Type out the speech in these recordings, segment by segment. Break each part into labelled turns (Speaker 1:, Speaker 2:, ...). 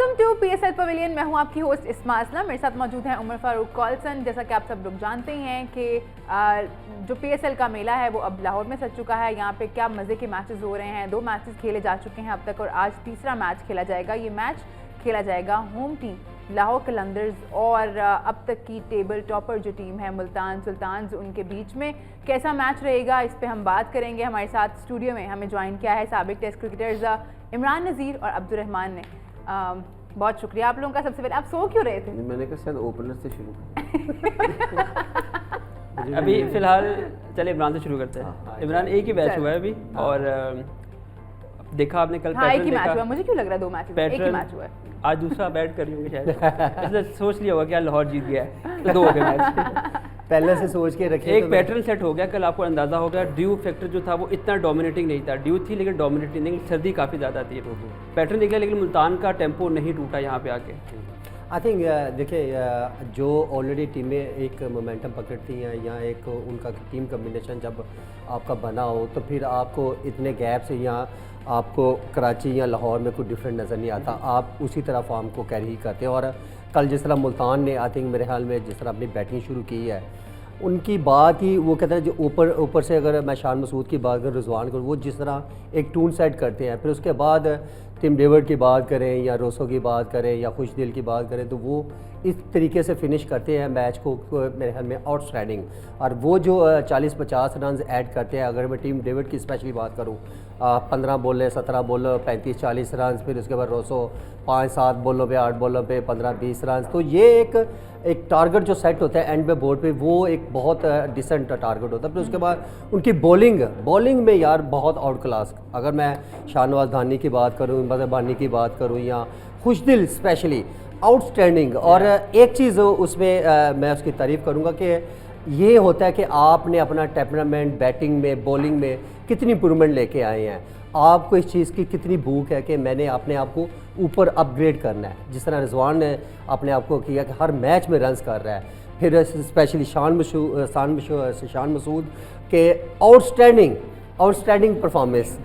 Speaker 1: Welcome to PSL pavilion. मैं हूं आपकी होस्ट इस्मा असलम। मेरे साथ मौजूद हैं उमर फारूक कॉल्सन। जैसा कि आप सब लोग जानते ही हैं कि जो PSL का मेला है वो अब लाहौर में सज चुका है। यहाँ पे क्या मज़े के मैचेस हो रहे हैं। 2 मैचेस खेले जा चुके हैं अब तक और आज तीसरा मैच खेला जाएगा। ये मैच खेला जाएगा होम टीम लाहौर कलंदर्स और अब तक की टेबल टॉपर जो टीम है मुल्तान सुल्तान्स, उनके बीच में कैसा मैच रहेगा, इस पे हम बात करेंगे। हमारे साथ स्टूडियो में हमें ज्वाइन किया है साबिक टेस्ट क्रिकेटर्स इमरान नज़ीर और अब्दुर्रहमान ने। बहुत शुक्रिया आप लोगों का। सबसे पहले आप सो क्यों रहे थे?
Speaker 2: मैंने कहा शायद ओपनर से शुरू
Speaker 3: अभी फिलहाल चले इमरान से शुरू करते हैं। इमरान एक ही मैच हुआ है अभी और देखा आपने कल
Speaker 1: एक ही मैच हुआ। मुझे क्यों लग रहा है 2 मैच एक ही मैच हुआ है।
Speaker 3: आज दूसरा बैट कर रही होंगे शायद, इसलिए सोच लिया होगा कि यार लाहौर जीत गया है तो 2 हो गए मैच।
Speaker 2: पहले से सोच के रखे।
Speaker 3: एक पैटर्न सेट हो गया। कल आपको अंदाजा हो गया ड्यू फैक्टर जो था वो इतना डोमिनेटिंग नहीं था। ड्यू थी लेकिन डोमिनेटिंग नहीं, सर्दी काफ़ी ज़्यादा थी। पैटर्न निकला लेकिन मुल्तान का टेम्पो नहीं टूटा यहाँ पे आके।
Speaker 2: आई थिंक देखिए जो ऑलरेडी टीमें एक मोमेंटम पकड़ती हैं या एक उनका टीम कम्बिनेशन जब आपका बना हो तो फिर आपको इतने गैप से यहाँ आपको कराची या लाहौर में कोई डिफरेंट नज़र नहीं आता। आप उसी तरह फॉर्म को कैरी करते हैं। और कल जिस तरह मुल्तान ने आई थिंक मेरे ख्याल में जिस तरह अपनी बैटिंग शुरू की है, उनकी बात ही वो कहते हैं जो ऊपर से अगर मैं शान मसूद की बात करूँ, रिजवान करूँ, वो जिस तरह एक टून सेट करते हैं, फिर उसके बाद टिम डेविड की बात करें या रोसो की बात करें या खुशदिल की बात करें तो वो इस तरीके से फिनिश करते हैं मैच को मेरे ख्याल में आउटस्टैंडिंग। और वो जो 40-50 रन ऐड करते हैं, अगर मैं टीम डेविड की स्पेशली बात करूँ, 15 बॉलें 17 बॉलर 35-40 रन, फिर उसके बाद रोसो 5-7 बॉलों पे 8 बॉलों पे 15-20 रन। तो ये एक टारगेट जो सेट होता है एंड पे बोर्ड पे, वो एक बहुत डिसेंट टारगेट होता है। फिर उसके बाद उनकी बॉलिंग में यार बहुत आउट क्लास। अगर मैं शाहनवाज धानी की बात करूँ, मजहबानी की बात करूँ या खुशदिल स्पेशली आउटस्टैंडिंग। और एक चीज़ उसमें मैं उसकी तारीफ़ करूँगा कि ये होता है कि आपने अपना टेम्परामेंट बैटिंग में बॉलिंग में कितनी इम्प्रूवमेंट लेके आए हैं। आपको इस चीज़ की कितनी भूख है कि मैंने अपने आप को ऊपर अपग्रेड करना है। जिस तरह रिजवान ने अपने आप को किया कि हर मैच में रन्स कर रहा है। फिर स्पेशली शान मसूद के आउटस्टैंडिंग परफॉर्मेंस।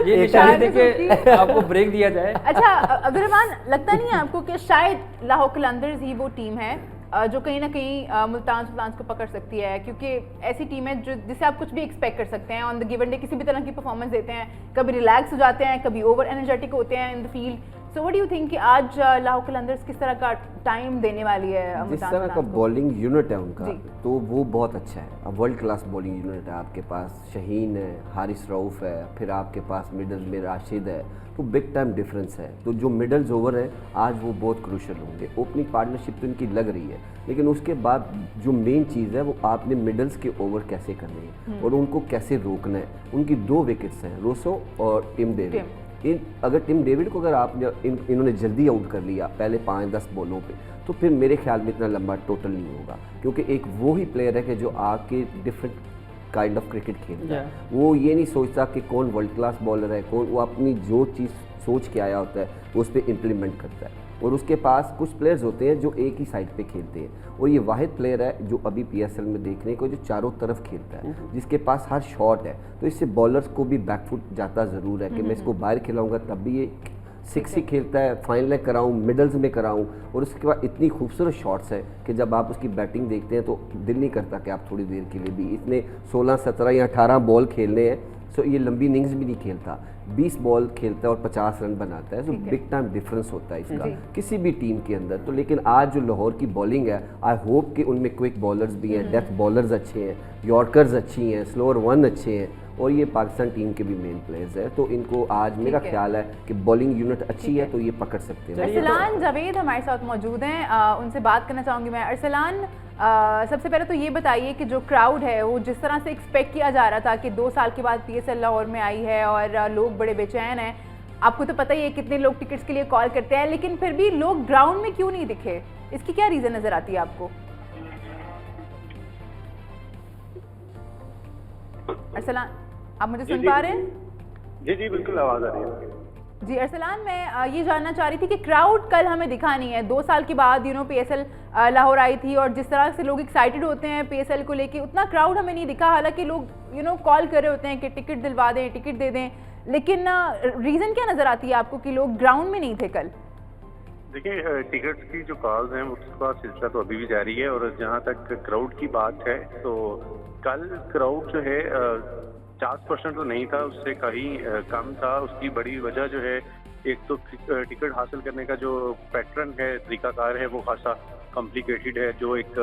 Speaker 3: ये निशानी देके आपको ब्रेक दिया जाए।
Speaker 1: अच्छा अब्दुर्रहमान, लगता नहीं है आपको कि शायद लाहौर कलंदर्स ही वो टीम है जो कहीं ना कहीं मुल्तान सुल्तान्स को पकड़ सकती है? क्योंकि ऐसी टीम है जो जिससे आप कुछ भी एक्सपेक्ट कर सकते हैं। ऑन द गिवन डे किसी भी तरह की परफॉर्मेंस देते हैं, कभी रिलैक्स हो जाते हैं, कभी ओवर एनर्जेटिक होते हैं in the field. So what do you think कि आज लाहौर कलंदर्स किस तरह का टाइम देने वाली है?
Speaker 2: जिस तरह का बॉलिंग यूनिट है उनका तो वो बहुत अच्छा है। अब वर्ल्ड क्लास बॉलिंग यूनिट है। आपके पास शहीन है, हारिस रऊफ़ है, फिर आपके पास मिडल में राशिद है, तो बिग टाइम डिफरेंस है। तो जो मिडल्स ओवर है आज वो बहुत क्रूशल होंगे। ओपनिंग पार्टनरशिप तो इनकी लग रही है, लेकिन उसके बाद जो मेन चीज़ है वो आपने मिडल्स के ओवर कैसे करने हैं और उनको कैसे रोकना है। उनकी 2 विकेट्स हैं, रोसो और टिम डेविड। अगर टिम डेविड को अगर आपने इन्होंने जल्दी आउट कर लिया पहले 5-10 बॉलों पे, तो फिर मेरे ख्याल में इतना लंबा टोटल नहीं होगा। क्योंकि एक वो ही प्लेयर है कि जो आके डिफरेंट काइंड ऑफ क्रिकेट खेलता है। वो ये नहीं सोचता कि कौन वर्ल्ड क्लास बॉलर है, कौन, वो अपनी जो चीज़ सोच के आया होता है वो उस पर इम्प्लीमेंट करता है। और उसके पास कुछ प्लेयर्स होते हैं जो एक ही साइड पे खेलते हैं, और ये वाहिद प्लेयर है जो अभी PSL में देखने को जो चारों तरफ खेलता है, जिसके पास हर शॉट है। तो इससे बॉलर्स को भी बैकफुट जाता ज़रूर है कि मैं इसको बाहर खिलाऊंगा तब भी ये 6 ही खेलता है, फाइनल में कराऊँ, मिडल्स में कराऊँ। और उसके बाद इतनी खूबसूरत शॉट्स है कि जब आप उसकी बैटिंग देखते हैं तो दिल नहीं करता कि आप थोड़ी देर के लिए भी इतने 16, 17 या 18 बॉल खेलने हैं। सो ये लंबी इनिंग्स भी नहीं खेलता, 20 बॉल खेलता है और 50 रन बनाता है। सो बिग टाइम डिफरेंस होता है इसका किसी भी टीम के अंदर। तो लेकिन आज जो लाहौर की बॉलिंग है, आई होप कि उनमें क्विक बॉलर्स भी हैं, डेथ बॉलर्स अच्छे हैं, यॉर्कर्स अच्छी हैं, स्लोअर 1 अच्छे हैं, और ये पाकिस्तान टीम के भी मेन प्लेयर्स है। तो इनको आज मेरा ख्याल है कि बॉलिंग यूनिट अच्छी है तो ये पकड़ सकते हैं।
Speaker 1: अरसलान जावेद हमारे साथ मौजूद हैं, उनसे बात करना चाहूँगी मैं। अरसलान, सबसे पहले तो ये बताइए कि जो क्राउड है वो जिस तरह से एक्सपेक्ट किया जा रहा था कि 2 साल के बाद PSL लाहौर में आई है और लोग बड़े बेचैन हैं, आपको तो पता ही है कितने लोग टिकट्स के लिए कॉल करते हैं, लेकिन फिर भी लोग ग्राउंड में क्यों नहीं दिखे? इसकी क्या रीज़न नज़र आती है आपको? अरसलान, आप मुझे सुन पा रहे हैं?
Speaker 4: जी बिल्कुल आवाज़ आ रही है।
Speaker 1: जी अरसलान, मैं ये जानना चाह रही थी कि क्राउड कल हमें दिखा नहीं है। 2 साल के बाद PSL लाहौर आई थी और जिस तरह से लोग एक्साइटेड होते हैं PSL को लेके, उतना क्राउड हमें नहीं दिखा। हालांकि लोग कॉल कर रहे होते हैं कि टिकट दिलवा दें, टिकट दे दें, लेकिन रीज़न क्या नज़र आती है आपको कि लोग ग्राउंड में नहीं थे कल?
Speaker 4: देखिए, टिकट्स की जो कॉल्स हैं उसका सिलसिला तो अभी भी जारी है, और जहाँ तक क्राउड की बात है तो कल क्राउड जो है 50% तो नहीं था, उससे कहीं कम था। उसकी बड़ी वजह जो है, एक तो टिकट हासिल करने का जो पैटर्न है, तरीकाकार है, वो खासा कॉम्प्लिकेटेड है। जो एक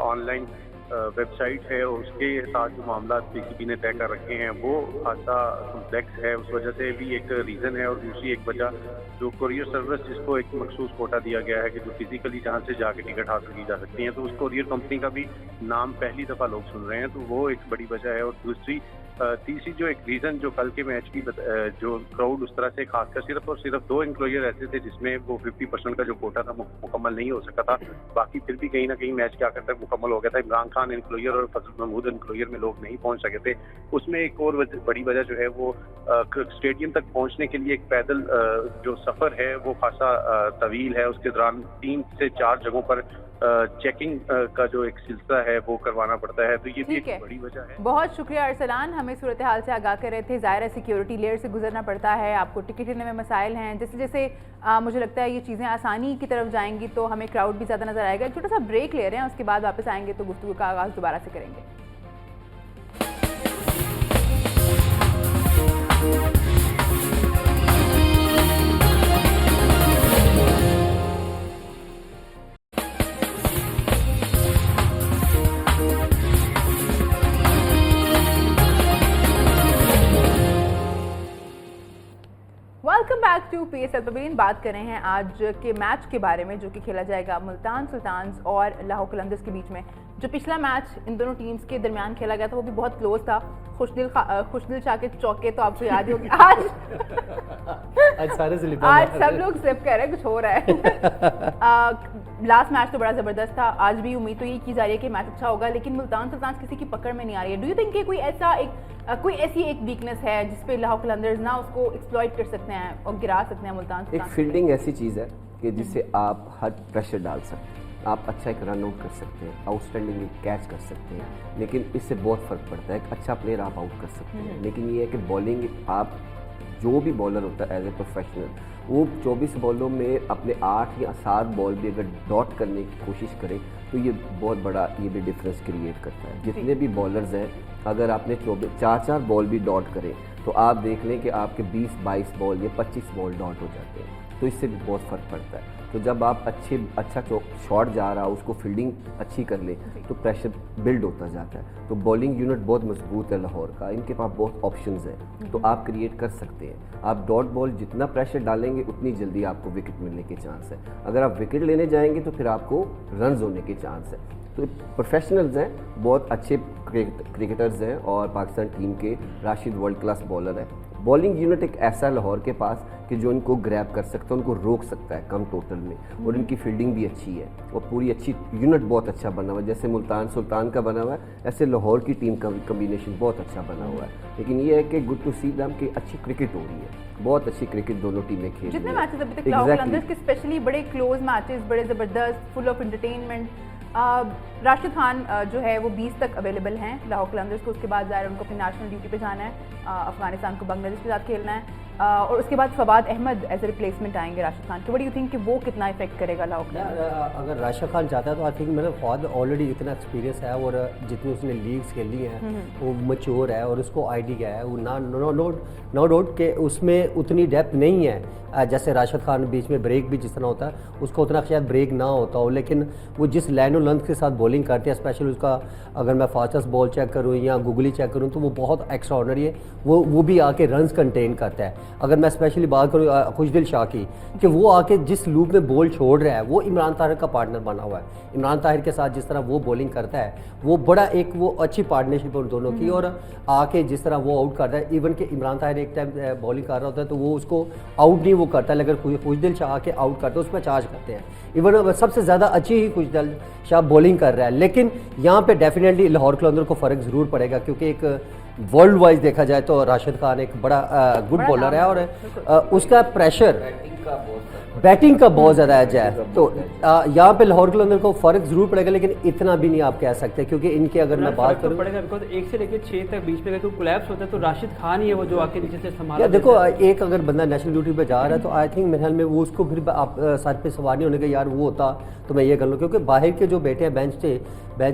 Speaker 4: ऑनलाइन वेबसाइट है उसके साथ जो मामला पीसीबी ने तय कर रखे हैं वो खासा कॉम्प्लेक्स है, उस वजह से भी एक रीज़न है। और दूसरी एक वजह जो कोरियर सर्विस, जिसको एक मखसूस कोटा दिया गया है कि जो फिजिकली जहाँ से जाके टिकट हासिल की जा सकती हैं, तो उस कोरियर कंपनी का भी नाम पहली दफ़ा लोग सुन रहे हैं, तो वो एक बड़ी वजह है। और दूसरी तीसरी जो एक रीज़न जो कल के मैच की जो क्राउड उस तरह से, खासकर सिर्फ और सिर्फ 2 एंक्लोजर ऐसे थे जिसमें वो 50% का जो कोटा था मुकम्मल नहीं हो सका था। बाकी फिर भी कहीं ना कहीं मैच के आखिर तक मुकम्मल हो गया था। इमरान खान एंक्लोजर और फजल महमूद एंक्लोजर में लोग नहीं पहुंच सके थे। उसमें एक और बड़ी वजह जो है वो स्टेडियम तक पहुंचने के लिए एक पैदल जो सफ़र है वो खासा तवील है। उसके दौरान 3 से 4 जगहों पर चेकिंग का जो एक सिलसिला है वो करवाना पड़ता है, तो ये भी एक बड़ी वजह है।
Speaker 1: बहुत शुक्रिया अरसलान, हमें सूरत हाल से आगाह कर रहे थे। ज़ाहिर है सिक्योरिटी लेयर से गुजरना पड़ता है, आपको टिकट लेने में मसाइल हैं। जैसे जैसे मुझे लगता है ये चीज़ें आसानी की तरफ जाएंगी तो हमें क्राउड भी ज़्यादा नज़र आएगा। एक छोटा सा ब्रेक ले रहे हैं, उसके बाद वापस आएंगे तो गुफ्तगू का आगाज़ दोबारा से करेंगे। Welcome back to PSL pavilion. बात कर रहे हैं आज के मैच के बारे में जो कि खेला जाएगा मुल्तान सुल्तान्स और लाहौर कलंदर्स के बीच में। जो पिछला मैच इन दोनों टीम्स के दरमियान खेला गया था वो भी बहुत क्लोज था। खुशदिल शाह के चौके तो आपको याद ही होगा। आज सब लोग स्लिप कर रहे हैं, कुछ हो रहा है। लास्ट मैच तो बड़ा ज़बरदस्त था। आज भी उम्मीद तो यही की जा रही है कि मैच अच्छा होगा, लेकिन मुल्तान सुल्तान्स किसी की पकड़ में नहीं आ रही है। डू यू थिंक कि कोई ऐसी एक वीकनेस है जिसपे लाहौर कलंदर्स ना उसको एक्सप्लॉइट कर सकते हैं और गिरा सकते हैं मुल्तान सुल्तान?
Speaker 2: एक फील्डिंग ऐसी चीज़ है कि जिससे आप हर प्रेशर डाल सकते हैं, आप अच्छा एक रन आउट कर सकते हैं, आउटस्टैंडिंग कैच कर सकते हैं, लेकिन इससे बहुत फ़र्क पड़ता है। एक अच्छा प्लेयर आप आउट कर सकते हैं, लेकिन ये है कि बॉलिंग, आप जो भी बॉलर होता है एज ए प्रोफेशनल, वो 24 बॉलों में अपने 8 या 7 बॉल भी अगर डॉट करने की कोशिश करे तो ये बहुत बड़ा ये भी डिफरेंस क्रिएट करता है। जितने भी बॉलर्स हैं, अगर आपने 4 बॉल भी डॉट करें तो आप देख लें कि आपके 20-22 बॉल या 25 बॉल डॉट हो जाते हैं, तो इससे भी बहुत फ़र्क पड़ता है। तो जब आप अच्छा शॉट जा रहा हो, उसको फील्डिंग अच्छी कर ले तो प्रेशर बिल्ड होता जाता है। तो बॉलिंग यूनिट बहुत मजबूत है लाहौर का, इनके पास बहुत ऑप्शंस हैं, तो आप क्रिएट कर सकते हैं। आप डॉट बॉल जितना प्रेशर डालेंगे उतनी जल्दी आपको विकेट मिलने के चांस है। अगर आप विकेट लेने जाएंगे तो फिर आपको रन्स होने के चांस है। तो प्रोफेशनल्स हैं, बहुत अच्छे क्रिकेटर्स हैं, और पाकिस्तान टीम के राशिद वर्ल्ड क्लास बॉलर है। बॉलिंग यूनिट एक ऐसा लाहौर के पास कि जो इनको ग्रैब कर सकता है, उनको रोक सकता है कम टोटल में, और इनकी फील्डिंग भी अच्छी है और पूरी अच्छी यूनिट बहुत अच्छा बना हुआ है। जैसे मुल्तान सुल्तान का बना हुआ है, ऐसे लाहौर की टीम का कम्बिनेशन बहुत अच्छा बना हुआ है। लेकिन ये है कि गुड टू सी दैम कि अच्छी क्रिकेट हो रही है, बहुत अच्छी क्रिकेट दोनों टीमें खेल रही हैं।
Speaker 1: जितने मैचेस अभी तक लाहौर कलंदर्स के स्पेशली बड़े क्लोज मैचेस, बड़े ज़बरदस्त, full of entertainment. Rashid Khan जो है वो 20 तक अवेलेबल हैं लाहौर कलंदर्स को। उसके बाद ज़ाहिर उनको अपनी नेशनल ड्यूटी पे जाना है, अफगानिस्तान को बांग्लादेश के साथ खेलना है, और उसके बाद Fawad Ahmed as a replacement आएंगे राशिद खान के। व्हाट डू यू थिंक कि वो कितना इफेक्ट करेगा लाहौर कलंदर्स?
Speaker 5: अगर राशिद खान चाहता है तो आई थिंक मेरा फवाद ऑलरेडी इतना एक्सपीरियंस है, और जितनी उसने लीग्स खेली हैं वो मच्योर है और उसको आइडिया है। वो नो डाउट के उसमें उतनी डेप्थ नहीं है जैसे राशिद खान। बीच में ब्रेक भी जिस तरह होता है उसको उतना शायद ब्रेक ना होता हो, लेकिन वो जिस लाइन और लेंथ के साथ बॉलिंग करते हैं, स्पेशली उसका अगर मैं फास्टेस्ट बॉल चेक करूँ या गूगली चेक करूँ तो वो बहुत एक्स्ट्रा ऑर्डिनरी है। वो भी आके रन्स कंटेन करता है। अगर मैं स्पेशली बात करूँ खुशदिल शाह की, कि वो आके जिस लूप में बॉल छोड़ रहा है वो इमरान ताहिर का पार्टनर बना हुआ है। इमरान ताहिर के साथ जिस तरह वो बॉलिंग करता है वो बड़ा एक वो अच्छी पार्टनरशिप उन दोनों की, और आके जिस तरह वो आउट करता है, इवन कि इमरान ताहिर एक टाइम बॉलिंग कर रहा होता है तो वो उसको आउट नहीं वो करता है, लेकिन खुशदिल शाह आके आउट करते हैं, उसमें चार्ज करते हैं। इवन सबसे ज़्यादा अच्छी ही खुशदिल शाह बॉलिंग कर रहा है। लेकिन यहाँ पे डेफिनेटली लाहौर कलंदर को फ़र्क ज़रूर पड़ेगा, क्योंकि एक वर्ल्ड वाइज देखा जाए तो राशिद खान एक बड़ा गुड बॉलर है, और उसका प्रेशर बैटिंग का बहुत ज़्यादा एज है। तो यहाँ पे लाहौर कलंदर को फ़र्क ज़रूर पड़ेगा, लेकिन इतना भी नहीं आप कह सकते, क्योंकि इनके अगर मैं बात करूँ
Speaker 3: पड़ेगा बिकॉज 1 से लेकर 6 तक बीच में अगर कोई कोलैप्स होता है तो राशिद खान ही है वो जो आके नीचे से संभाला।
Speaker 5: देखो, एक अगर बंदा नेशनल ड्यूटी पे जा रहा है तो आई थिंक मेरे ख्याल में वो उसको फिर आप सर पे सवार नहीं होने का, यार वो होता तो मैं ये कर लूँ, क्योंकि बाहर के जो बैठे हैं बेंच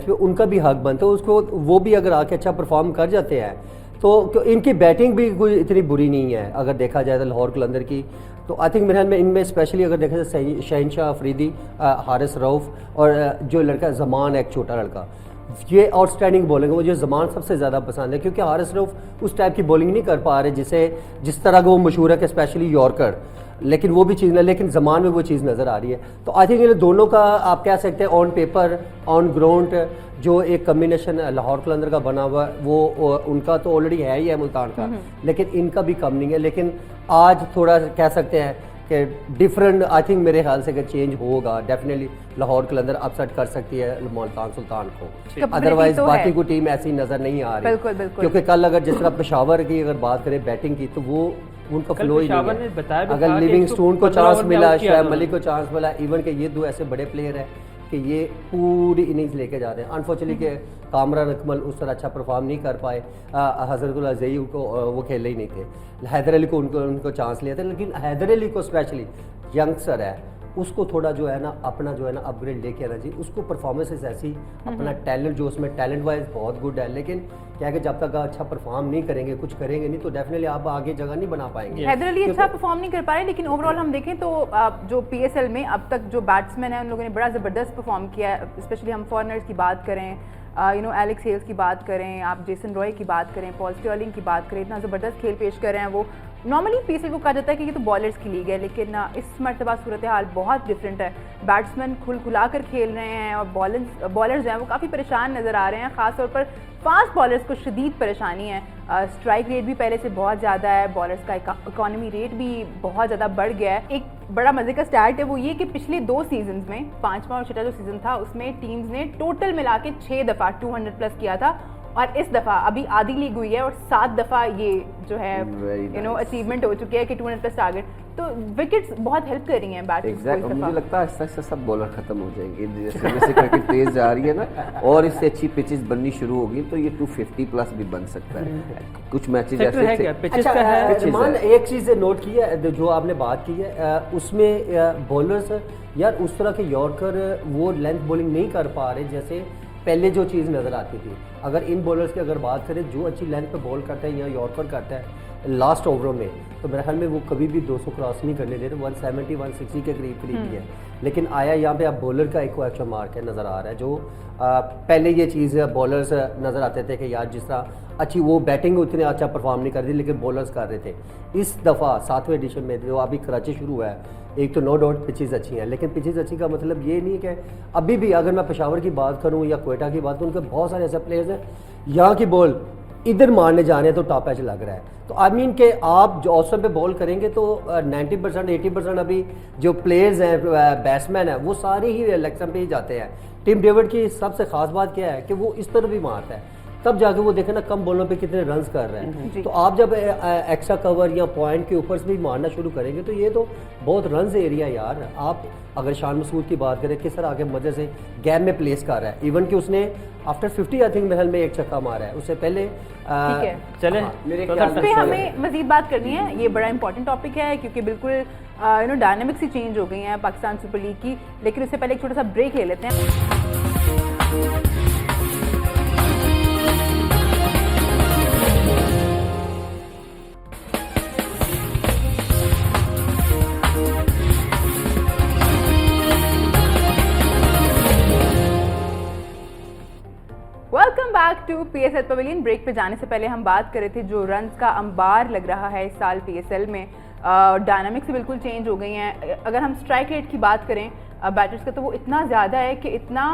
Speaker 5: पे उनका भी हक बनता है उसको, वो भी अगर आके अच्छा परफॉर्म कर जाते हैं तो इनकी बैटिंग भी कोई इतनी बुरी नहीं है अगर देखा जाए तो लाहौर कलंदर की। तो आई थिंक मेरे ख्याल में इनमें स्पेशली अगर देखा जाए शहनशाह अफरीदी, हारिस रऊफ और जो लड़का जमान है, एक छोटा लड़का, ये आउटस्टैंडिंग बॉलिंग है। मुझे जमान सबसे ज़्यादा पसंद है, क्योंकि हारिस रऊफ उस टाइप की बॉलिंग नहीं कर पा रहे जिस तरह का वो मशहूर है कि स्पेशली यॉर्कर, लेकिन वो भी चीज़ नहीं, लेकिन जमान में वो चीज़ नज़र आ रही है। तो आई थिंक इन दोनों का आप कह सकते हैं ऑन पेपर ऑन ग्राउंड जो एक कम्बिनेशन लाहौर कलंदर का बना हुआ है वो उनका तो ऑलरेडी है ही है मुल्तान का, लेकिन इनका भी कम नहीं है। लेकिन आज थोड़ा कह सकते हैं कि डिफरेंट, आई थिंक मेरे ख्याल से चेंज होगा, डेफिनेटली लाहौर कलंदर अपसेट कर सकती है मुल्तान सुल्तान को, अदरवाइज
Speaker 1: तो
Speaker 5: बाकी कोई टीम ऐसी नज़र नहीं आ रही।
Speaker 1: बिल्कुल बिल्कुल,
Speaker 5: क्योंकि कल अगर जिस तरह पेशावर की अगर बात करें बैटिंग की तो वो उनका फ्लो ही नहीं है। अगर लिविंगस्टोन को चांस मिला, शायद मलिक को चांस मिला, इवन के ये दो ऐसे बड़े प्लेयर हैं कि ये पूरी इनिंग्स लेके जा रहे हैं। अनफॉर्चुनेटली के कामरान अकमल उस तरह अच्छा परफॉर्म नहीं कर पाए, हजरतुल अज़ई को वो खेले ही नहीं थे, हैदर अली को उनको चांस लिया था, लेकिन हैदर अली को स्पेशली यंगस्टर है उसको थोड़ा जो है ना अपना जो है ना अपग्रेड लेके आना चाहिए। उसको परफॉर्मेंसेस ऐसी, अपना टैलेंट जो उसमें टैलेंट वाइज बहुत गुड है, लेकिन क्या है कि जब तक अच्छा परफॉर्म नहीं करेंगे, कुछ करेंगे नहीं, तो डेफिनेटली आप आगे जगह नहीं बना पाएंगे।
Speaker 1: हैदर अली अच्छा परफॉर्म नहीं कर पा रहे, लेकिन ओवरऑल हम देखें तो जो पीएसएल में अब तक जो बैट्समैन है उन लोगों ने बड़ा ज़बरदस्त परफॉर्म किया है। स्पेशली हम फॉरनर्स की बात करें, एलेक्स हेल्स की बात करें, आप जेसन रॉय की बात करें, पॉल स्टर्लिंग की बात करें, इतना ज़बरदस्त खेल पेश कर रहे हैं वो। नॉर्मली पीएसएल को कहा जाता है कि ये तो बॉलर्स की लीग है, लेकिन इस मरतबा सूरत हाल बहुत डिफरेंट है। बैट्समैन खुला कर खेल रहे हैं और बॉलर्स जो हैं वो काफ़ी परेशान नज़र आ रहे हैं। ख़ासतौर पर फास्ट बॉलर्स को शदीद परेशानी है। स्ट्राइक रेट भी पहले से बहुत ज़्यादा है, बॉलर्स का इकॉनमी रेट भी बहुत ज़्यादा बढ़ गया है। एक बड़ा मज़े का स्टार्ट है वो ये कि पिछले 2 सीजन्स में, 5वां और 6वां जो सीज़न था उसमें टीम्स ने टोटल मिला के 6 दफ़ा 200 प्लस किया था, और इस दफ़ा अभी आधी लीग हुई है और 7 दफ़ा ये जो है अचीवमेंट हो चुकी है कि 200 प्लस टारगेट। तो विकेट्स बहुत हेल्प कर रही हैं बैटर्स को।
Speaker 2: मुझे लगता है ऐसा सब बॉलर खत्म हो जाएंगे, जैसे क्रिकेट तेज जा रही है ना और इससे अच्छी पिचेस बननी शुरू होगी तो ये 250 प्लस भी बन सकता है। कुछ मैचेस ऐसे
Speaker 5: एक चीज़ नोट की है जो आपने बात की है, उसमें बॉलर्स यार उस तरह के यॉर्कर वो लेंथ बॉलिंग नहीं कर पा रहे जैसे पहले जो चीज़ नज़र आती थी। अगर इन बॉलर्स की अगर बात करें जो अच्छी लेंथ पे बॉल करता है या यॉर्कर करता है लास्ट ओवरों में, तो मेरे ख्याल में वो कभी भी 200 क्रॉस नहीं करने दे रहे, 170 160 के करीब ही है। लेकिन आया यहाँ पे आप बॉलर का एक क्वेश्चन मार्क है नज़र आ रहा है, जो पहले ये चीज़ बॉलर्स नज़र आते थे कि यार जिस तरह अच्छी वो बैटिंग उतने अच्छा परफॉर्म नहीं कर रही लेकिन बॉलर्स कर रहे थे। इस दफ़ा 7वें एडिशन में जो अभी कराची शुरू हुआ है, एक तो नो डाउट पिचेज़ अच्छी हैं, लेकिन पिचेज़ अच्छी का मतलब ये नहीं है कि अभी भी अगर मैं पेशावर की बात करूँ या कोयटा की बात करूँ, उनके बहुत सारे ऐसे प्लेयर्स हैं यहाँ की बॉल इधर मारने जा रहे हैं तो टॉप एज लग रहा है। तो आई मीन के आप जो ऑस्ट्रेलिया पे बॉल करेंगे तो 90% 80% अभी जो प्लेयर्स हैं बैट्समैन हैं वो सारे ही इलेक्शन पे ही जाते हैं। टिम डेविड की सबसे खास बात क्या है कि वो इस तरह भी मारता है, तब जाके वो देखे ना कम बॉलों पे कितने रन्स कर रहे हैं। तो आप जब एक्स्ट्रा कवर या पॉइंट के ऊपर से भी मारना शुरू करेंगे तो ये तो बहुत रन्स एरिया यार। आप अगर शान मसूद की बात करें किस तरह आगे मजे से गैप में प्लेस कर रहा है, इवन कि उसने आफ्टर 50 आई थिंक महल में एक छक्का मारा है, उससे पहले
Speaker 1: ठीक है
Speaker 3: चले
Speaker 2: मेरे
Speaker 1: तो इस पे हमें मजीद बात करनी है। ये बड़ा इंपॉर्टेंट टॉपिक है क्योंकि बिल्कुल डायनामिक्स ही चेंज हो गई हैं पाकिस्तान सुपर लीग की। लेकिन उससे पहले एक छोटा सा ब्रेक ले लेते हैं। Welcome back to PSL pavilion. Break पे जाने से पहले हम बात कर रहे थे जो रन्स का अंबार लग रहा है इस साल पीएसएल में, डायनामिक्स बिल्कुल चेंज हो गई हैं। अगर हम स्ट्राइक रेट की बात करें बैटर्स का तो वो इतना ज़्यादा है कि इतना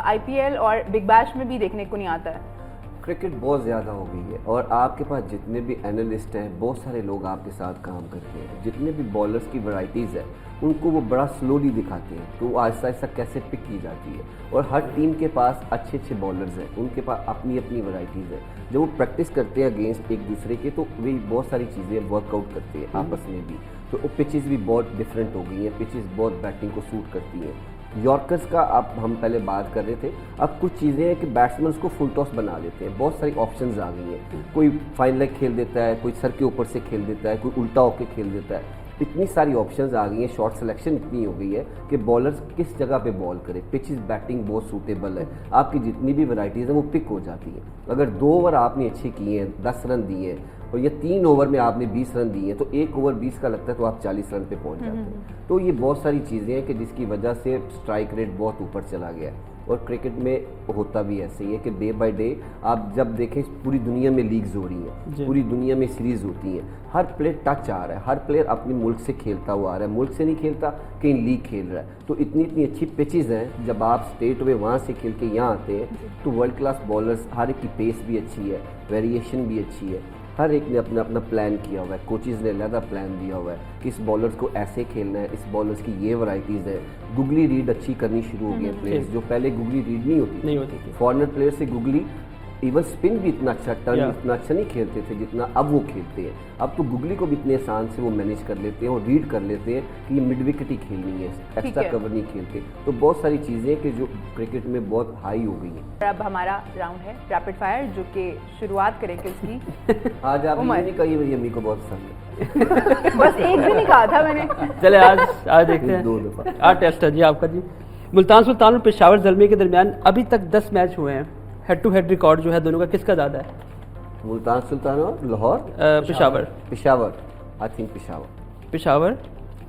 Speaker 1: आईपीएल और बिग बैश में भी देखने को नहीं आता है।
Speaker 2: क्रिकेट बहुत ज़्यादा हो गई है और आपके पास जितने भी एनालिस्ट हैं बहुत सारे लोग आपके साथ काम करते हैं, जितने भी बॉलर्स की वैरायटीज़ है उनको वो बड़ा स्लोली दिखाते हैं तो आहिस्ता आहिस्ता कैसे पिक की जाती है। और हर टीम के पास अच्छे अच्छे बॉलर्स हैं, उनके पास अपनी अपनी वैरायटीज़ है। जब वो प्रैक्टिस करते हैं अगेंस्ट एक दूसरे के तो वे बहुत सारी चीज़ें वर्कआउट करते हैं आपस में भी। तो पिचेस भी बहुत डिफरेंट हो गई हैं, पिचेस बहुत बैटिंग को सूट करती हैं। यॉर्कर्स का अब हम पहले बात कर रहे थे, अब कुछ चीज़ें हैं कि बैट्समैन उसको फुल टॉस बना देते हैं, बहुत सारी ऑप्शंस आ गई हैं। कोई फाइन लेग खेल देता है, कोई सर के ऊपर से खेल देता है, कोई उल्टा होकर खेल देता है। इतनी सारी ऑप्शंस आ गई हैं, शॉट सिलेक्शन इतनी हो गई है कि बॉलर्स किस जगह पे बॉल करें। पिचेस बैटिंग बहुत सूटेबल है, आपकी जितनी भी वैराइटीज़ हैं वो पिक हो जाती हैं। अगर 2 ओवर आपने अच्छे किए हैं, 10 रन दिए हैं, और ये 3 ओवर में आपने 20 रन दिए हैं, तो 1 ओवर 20 का लगता है तो आप 40 रन पे पहुंच जाते हैं। तो ये बहुत सारी चीज़ें हैं कि जिसकी वजह से स्ट्राइक रेट बहुत ऊपर चला गया है। और क्रिकेट में होता भी ऐसे ही है कि डे बाय डे आप जब देखें पूरी दुनिया में लीग्स हो रही हैं, पूरी दुनिया में सीरीज़ होती हैं, हर प्लेयर टच आ रहा है, हर प्लेयर अपने मुल्क से खेलता हुआ आ रहा है, मुल्क से नहीं खेलता कहीं लीग खेल रहा है। तो इतनी इतनी अच्छी पिचेज़ हैं, जब आप स्टेट में वहाँ से खेल के यहाँ आते हैं तो वर्ल्ड क्लास बॉलर्स, हर एक की पेस भी अच्छी है, वेरिएशन भी अच्छी है, हर एक ने अपना अपना प्लान किया हुआ है, कोचेज़ ने अलग प्लान दिया हुआ है कि इस बॉलर्स को ऐसे खेलना है, इस बॉलर्स की ये वैराइटीज़ है। गुगली रीड अच्छी करनी शुरू हो गई है प्लेयर्स, जो पहले गुगली रीड नहीं होती थी। फॉरनर प्लेयर से गुगली, इवन स्पिन भी इतना अच्छा, टर्न इतना अच्छा नहीं खेलते थे जितना अब वो खेलते हैं। अब तो गुगली को भी इतने आसान से वो मैनेज कर लेते हैं और रीड कर लेते हैं कि ये मिड विकेट ही खेलनी है, एक्स्ट्रा कवर नहीं खेलते। तो बहुत सारी चीज़ें कि जो क्रिकेट में बहुत हाई हो गई हैं।
Speaker 1: अब हमारा राउंड है रैपिड फायर, जो कि शुरुआत करेंगे उसकी।
Speaker 2: आज आप नहीं कही, मेरी अम्मी को बहुत पसंद है।
Speaker 1: बस एक भी नहीं कहा था मैंने।
Speaker 3: चले आज देखते हैं।
Speaker 2: 2 दफ़ा।
Speaker 3: आज टेस्ट है जी आपका जी। मुल्तान सुल्तान और पेशावर ज़ल्मी के दरमियान अभी तक 10 मैच हुए हैं। हेड टू हेड रिकॉर्ड जो है दोनों का किसका ज़्यादा है?
Speaker 2: मुल्तान सुल्तान और लाहौर,
Speaker 3: पेशावर।
Speaker 2: आई थिंक
Speaker 3: पेशावर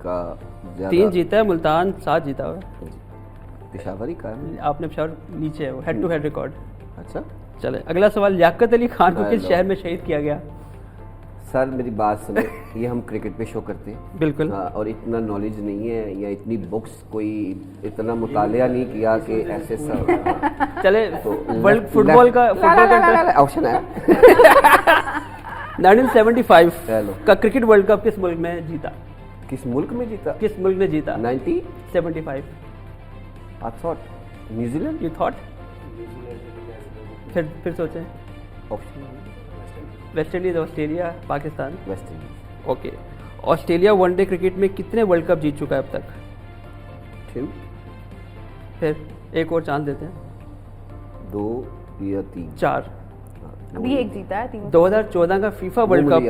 Speaker 2: का
Speaker 3: 3 जीता है, मुल्तान 7 जीता हुआ है।
Speaker 2: पेशावर ही का है।
Speaker 3: आपने पेशावर नीचे है वो हेड टू हेड रिकॉर्ड।
Speaker 2: अच्छा,
Speaker 3: चले अगला सवाल, लियाकत अली खान को किस शहर में शहीद किया गया?
Speaker 2: सर मेरी बात सुनो, ये हम क्रिकेट पे शो करते हैं
Speaker 3: बिल्कुल।
Speaker 2: हाँ, और इतना नॉलेज नहीं है या इतनी बुक्स कोई इतना मुतालिया नहीं किया कि ऐसे सब। हाँ।
Speaker 3: चले
Speaker 2: तो
Speaker 3: वर्ल्ड फुटबॉल का
Speaker 2: ऑप्शन है
Speaker 3: 1975
Speaker 2: चलो।
Speaker 3: का क्रिकेट वर्ल्ड कप किस मुल्क में जीता?
Speaker 2: किस मुल्क में जीता?
Speaker 3: किस मुल्क ने जीता?
Speaker 2: 75 I thought New Zealand.
Speaker 3: You thought? फिर सोचें।
Speaker 2: Option
Speaker 3: West Indies, Australia, Pakistan.
Speaker 2: West Indies.
Speaker 3: Okay. Australia one day cricket में कितने वर्ल्ड कप जीत चुका है अब तक?
Speaker 2: 2
Speaker 3: फिर एक और चांस देते हैं।
Speaker 2: 2 या 3
Speaker 3: 4।
Speaker 1: अभी एक जीता है, 3।
Speaker 3: 2014 का फीफा वर्ल्ड कप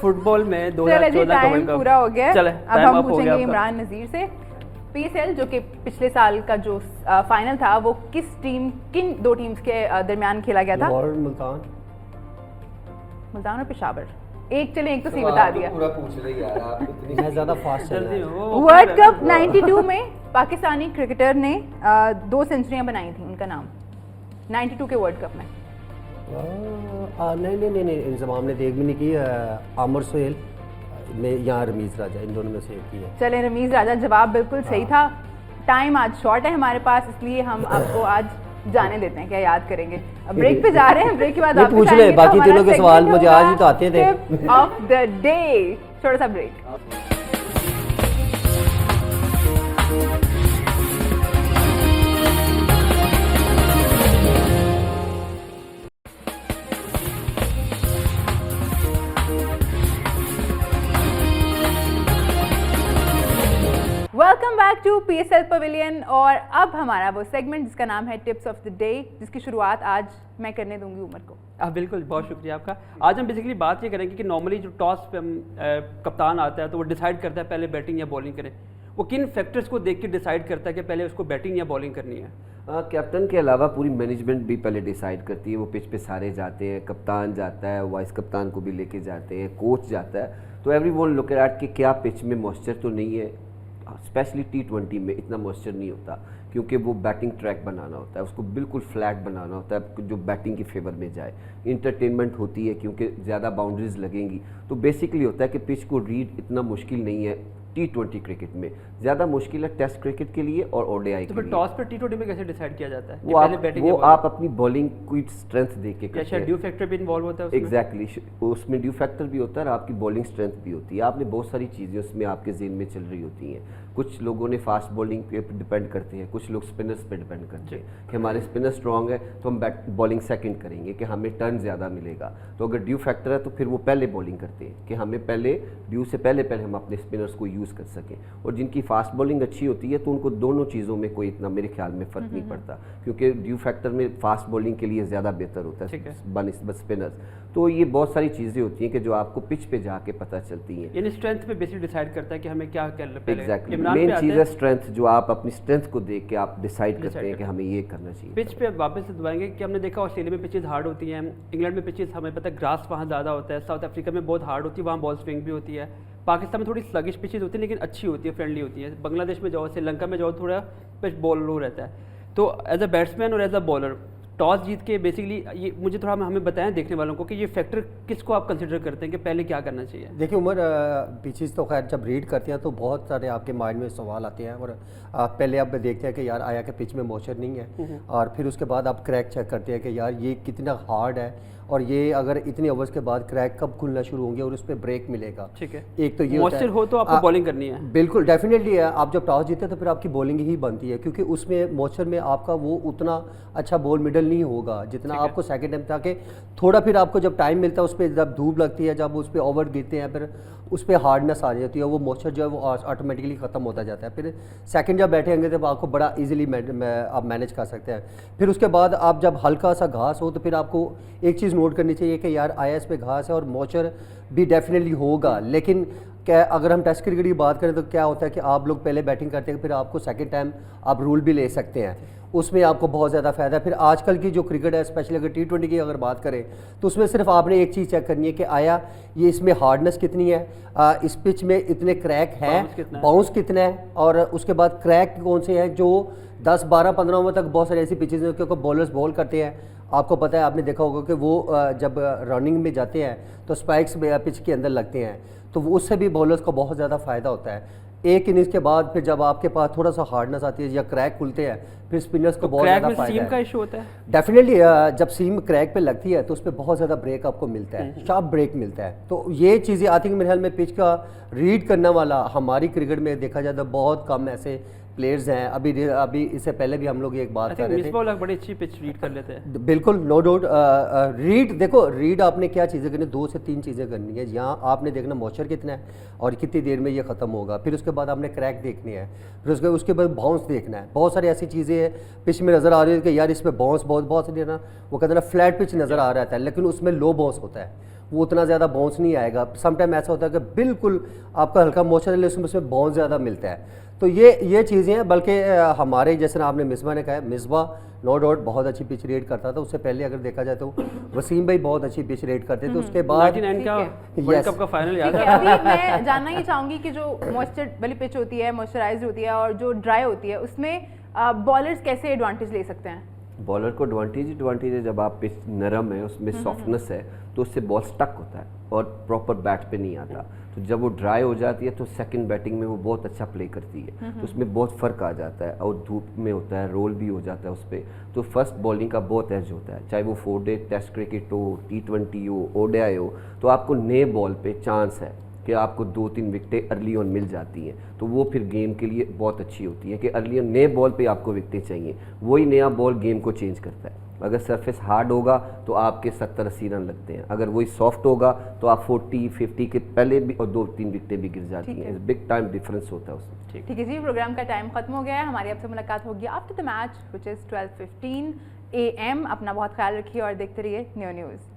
Speaker 3: फुटबॉल में 2014 का वर्ल्ड कप
Speaker 1: पूरा हो गया।
Speaker 3: चले
Speaker 1: अब हम पूछेंगे इमरान नज़ीर से, पीएसएल जो कि पिछले साल का जो फाइनल था वो किन 2 टीम्स के दरमियान खेला गया था?
Speaker 5: लाहौर,
Speaker 1: मुल्तान और पेशावर। एक तो सही बता दिया।
Speaker 2: पूरा पूछ रही यार आप, इतनी
Speaker 5: मैं ज़्यादा फास्ट चल रही हूँ।
Speaker 1: वर्ल्ड कप 92 में पाकिस्तानी क्रिकेटर ने 2 सेंचुरियां बनाई थी, उनका नाम 92 के वर्ल्ड कप में।
Speaker 5: नहीं, इंजमाम ने देख भी नहीं की। आमर सोहेल ने, यहाँ रमीज़ राजा, इन दोनों में से एक ही है।
Speaker 1: चले रमीज़ राजा जवाब बिल्कुल सही था। टाइम आज शॉर्ट है हमारे पास, इसलिए हम आपको आज जाने देते हैं, क्या याद करेंगे। अब ब्रेक पे जा रहे हैं, ब्रेक के बाद आप
Speaker 5: पूछ ले, बाकी तीनों के सवाल मुझे आज ही तो आते थे।
Speaker 1: ऑफ द डे, छोटा सा break. Welcome back to PSL pavilion. और अब हमारा वो सेगमेंट जिसका नाम है टिप्स ऑफ द डे, जिसकी शुरुआत आज मैं करने दूंगी उमर को।
Speaker 3: बिल्कुल, बहुत शुक्रिया आपका। आज हम बेसिकली बात ये करेंगे कि नॉर्मली जो टॉस पे कप्तान आता है तो वो डिसाइड करता है पहले बैटिंग या बॉलिंग करें। वो किन फैक्टर्स को देख के डिसाइड करता है कि पहले उसको बैटिंग या बॉलिंग करनी है?
Speaker 2: कैप्टन के अलावा पूरी मैनेजमेंट भी पहले डिसाइड करती है। वो पिच पे सारे जाते हैं, कप्तान जाता है, वाइस कप्तान को भी लेके जाते हैं, कोच जाता है। तो एवरीवन लुक एट कि क्या पिच में मॉइस्चर तो नहीं है। स्पेशली T20 में इतना मॉइस्चर नहीं होता क्योंकि वो बैटिंग ट्रैक बनाना होता है, उसको बिल्कुल फ्लैट बनाना होता है जो बैटिंग के फेवर में जाए। इंटरटेनमेंट होती है क्योंकि ज़्यादा बाउंड्रीज लगेंगी। तो बेसिकली होता है कि पिच को रीड इतना मुश्किल नहीं है T20 क्रिकेट में, ज़्यादा मुश्किल है टेस्ट क्रिकेट के लिए और ओडीआई के लिए।
Speaker 3: टॉस पर T20 में कैसे डिसाइड किया जाता है?
Speaker 2: वो आप अपनी बॉलिंग की स्ट्रेंथ देख के करते हैं।
Speaker 3: ड्यू फैक्टर भी इन्वॉल्व होता है उसमें?
Speaker 2: एग्जैक्टली, उसमें ड्यू फैक्टर भी होता है और आपकी बॉलिंग स्ट्रेंथ भी होती है। आपने बहुत सारी चीज़ें उसमें आपके जेहन में चल रही होती हैं। कुछ लोगों ने फास्ट बॉलिंग पे डिपेंड करते हैं, कुछ लोग स्पिनर्स पे डिपेंड करते हैं कि हमारे स्पिनर स्ट्रॉन्ग है तो हम बॉलिंग सेकंड करेंगे कि हमें टर्न ज़्यादा मिलेगा। तो अगर ड्यू फैक्टर है तो फिर वो पहले बॉलिंग करते हैं कि हमें पहले ड्यू से पहले हम अपने स्पिनर्स को यूज़ कर सकें। और जिनकी फास्ट बॉलिंग अच्छी होती है तो उनको दोनों चीज़ों में कोई इतना मेरे ख्याल में फ़र्क नहीं पड़ता, क्योंकि ड्यू फैक्टर में फास्ट बॉलिंग के लिए ज़्यादा बेहतर होता है बनिस्बत स्पिनर्स। तो ये बहुत सारी चीज़ें होती हैं कि जो आपको पिच पे जाके पता चलती हैं।
Speaker 3: यानी स्ट्रेंथ पे बेसिकली डिसाइड करता है कि हमें क्या करना है।
Speaker 2: एग्जैक्टली, मेन चीज़ है स्ट्रेंथ, जो आप अपनी स्ट्रेंथ को देख के आप डिसाइड करते हैं कि हमें ये करना चाहिए।
Speaker 3: पिच पे वापस से दबाएंगे कि हमने देखा ऑस्ट्रेलिया में पिचेस हार्ड होती हैं, इंग्लैंड में पिचेस हमें पता है ग्रास वहाँ ज़्यादा होता है, साउथ अफ्रीका में बहुत हार्ड होती है, वहाँ बॉल स्विंग भी होती है, पाकिस्तान में थोड़ी स्लगिश पिचेस होती है लेकिन अच्छी होती है, फ्रेंडली होती है, बांग्लादेश में जाओ, श्रीलंका में जाओ थोड़ा पिच बॉल लो रहता है। तो एज अ बैट्समैन और एज अ बॉलर टॉस जीत के बेसिकली ये मुझे थोड़ा हमें बताएं देखने वालों को कि ये फैक्टर किसको आप कंसिडर करते हैं कि पहले क्या करना चाहिए?
Speaker 5: देखिए उमर, पिचेस तो खैर जब रीड करते हैं तो बहुत सारे आपके माइंड में सवाल आते हैं, और पहले आप देखते हैं कि यार आया कि पिच में मॉइस्चर नहीं है, और फिर उसके बाद आप क्रैक चेक करते हैं कि यार ये कितना हार्ड है, और ये अगर इतने ओवर्स के बाद क्रैक कब खुलना शुरू होंगे और उस पर ब्रेक मिलेगा।
Speaker 3: ठीक है,
Speaker 5: एक तो ये
Speaker 3: मॉइस्चर हो तो आपको बॉलिंग करनी है।
Speaker 5: बिल्कुल डेफिनेटली है, आप जब टॉस जीते तो फिर आपकी बॉलिंग ही बनती है, क्योंकि उसमें मॉइस्चर में आपका वो उतना अच्छा बॉल मिडल नहीं होगा जितना आपको सेकंड टाइम, ताकि थोड़ा फिर आपको जब टाइम मिलता है उस पर जब धूप लगती है, जब उस पर ओवर गिरते हैं, फिर उस पर हार्डनेस आ जाती है, वो मॉइस्चर जो है वो ऑटोमेटिकली ख़त्म होता जाता है। फिर सेकंड जब बैठेंगे तब आपको बड़ा इजीली आप मैनेज कर सकते हैं। फिर उसके बाद आप जब हल्का सा घास हो तो फिर आपको एक चीज़ नोट करनी चाहिए कि यार आईएस पे घास है और मॉइस्चर भी डेफिनेटली होगा, लेकिन क्या अगर हम टेस्ट क्रिकेट की बात करें तो क्या होता है कि आप लोग पहले बैटिंग करते हैं, फिर आपको सेकंड टाइम आप रूल भी ले सकते हैं, उसमें आपको बहुत ज़्यादा फ़ायदा है। फिर आजकल की जो क्रिकेट है, स्पेशली अगर T20 की अगर बात करें तो उसमें सिर्फ आपने एक चीज़ चेक करनी है कि आया ये इसमें हार्डनेस कितनी है, इस पिच में इतने क्रैक हैं, बाउंस कितना है, और उसके बाद क्रैक कौन से हैं जो 10, 12, 15 ओवर तक बहुत सारी ऐसी पिचेज हैं क्योंकि बॉलर्स बॉल करते हैं। आपको पता है, आपने देखा होगा कि वो जब रनिंग में जाते हैं तो स्पाइक्स पिच के अंदर लगते हैं, तो उससे भी बॉलर्स को बहुत ज़्यादा फ़ायदा होता है। एक इनिंग्स के बाद फिर जब आपके पास थोड़ा सा हार्डनेस आती है या क्रैक खुलते हैं, फिर स्पिनर्स को बहुत ज़्यादा फायदा है।
Speaker 3: का इशू होता है
Speaker 5: डेफिनेटली, जब सीम क्रैक पे लगती है तो उस पर बहुत ज़्यादा ब्रेक आपको मिलता है, शार्प ब्रेक मिलता है। तो ये चीज़ें आई थिंक मेरे ख्याल में पिच का रीड करने वाला हमारी क्रिकेट में देखा जाए तो बहुत कम ऐसे प्लेयर्स हैं। अभी इससे पहले भी हम लोग एक बात कर रहे थे,
Speaker 3: बड़ी अच्छी पिच रीड कर लेते हैं।
Speaker 5: बिल्कुल, नो डाउट। रीड देखो, रीड आपने क्या चीज़ें करनी, 2 से 3 चीज़ें करनी है। यहाँ आपने देखना मॉइस्चर कितना है और कितनी देर में ये ख़त्म होगा, फिर उसके बाद आपने क्रैक देखनी है, फिर उसके बाद बाउंस देखना है। बहुत सारी ऐसी चीज़ें हैं पिच में नज़र आ रही है कि यार इसमें बाउंस बहुत सारी ना, वो कहते हैं ना फ्लैट पिच नज़र आ रहा है, लेकिन उसमें लो बाउंस होता है, वो उतना ज़्यादा बाउंस नहीं आएगा। समटाइम ऐसा होता है कि बिल्कुल आपका हल्का मॉइस्चर है, उसमें बाउंस ज़्यादा मिलता है। तो ये चीज़ें हैं। बल्कि हमारे जैसे आपने मिसबा ने कहा, मिसबा नो डाउट बहुत अच्छी पिच रेट करता था। उससे पहले अगर देखा जाए तो वसीम भाई बहुत अच्छी पिच रेट करते थे। उसके बाद
Speaker 3: 99 का वर्ल्ड कप का फाइनल याद है।
Speaker 1: अभी मैं जानना ही चाहूँगी कि जो मॉइस्चर वाली पिच होती है, मॉइस्चराइज होती है, और जो ड्राई होती है, उसमें बॉलर्स कैसे एडवांटेज ले सकते हैं?
Speaker 2: बॉलर को एडवांटेज है जब आप पिच नरम है, उसमें सॉफ्टनेस है, तो उससे बॉल स्टक होता है और प्रॉपर बैट पे नहीं आता। तो जब वो ड्राई हो जाती है तो सेकंड बैटिंग में वो बहुत अच्छा प्ले करती है, तो उसमें बहुत फ़र्क आ जाता है। और धूप में होता है, रोल भी हो जाता है उस पर, तो फर्स्ट बॉलिंग का बहुत एज होता है। चाहे वो 4 डे टेस्ट क्रिकेट हो, T20 हो, ODI हो, तो आपको नए बॉल पे चांस है कि आपको 2-3 विकेटें अर्ली ऑन मिल जाती हैं। तो वो फिर गेम के लिए बहुत अच्छी होती है कि अर्ली ऑन नए बॉल पे आपको विकेटें चाहिए। वही नया बॉल गेम को चेंज करता है। अगर सरफेस हार्ड होगा तो आपके 70-80 रन लगते हैं, अगर वही सॉफ्ट होगा तो आप 40-50 के पहले भी और 2-3 विकेटें भी गिर जाती हैं। बिग टाइम डिफरेंस होता है उसमें।
Speaker 1: ठीक है जी, प्रोग्राम का टाइम खत्म हो गया है। हमारी आपसे मुलाकात होगी after the match which is 12:15 AM। अपना बहुत ख्याल रखिए और देखते रहिए न्यू न्यूज़।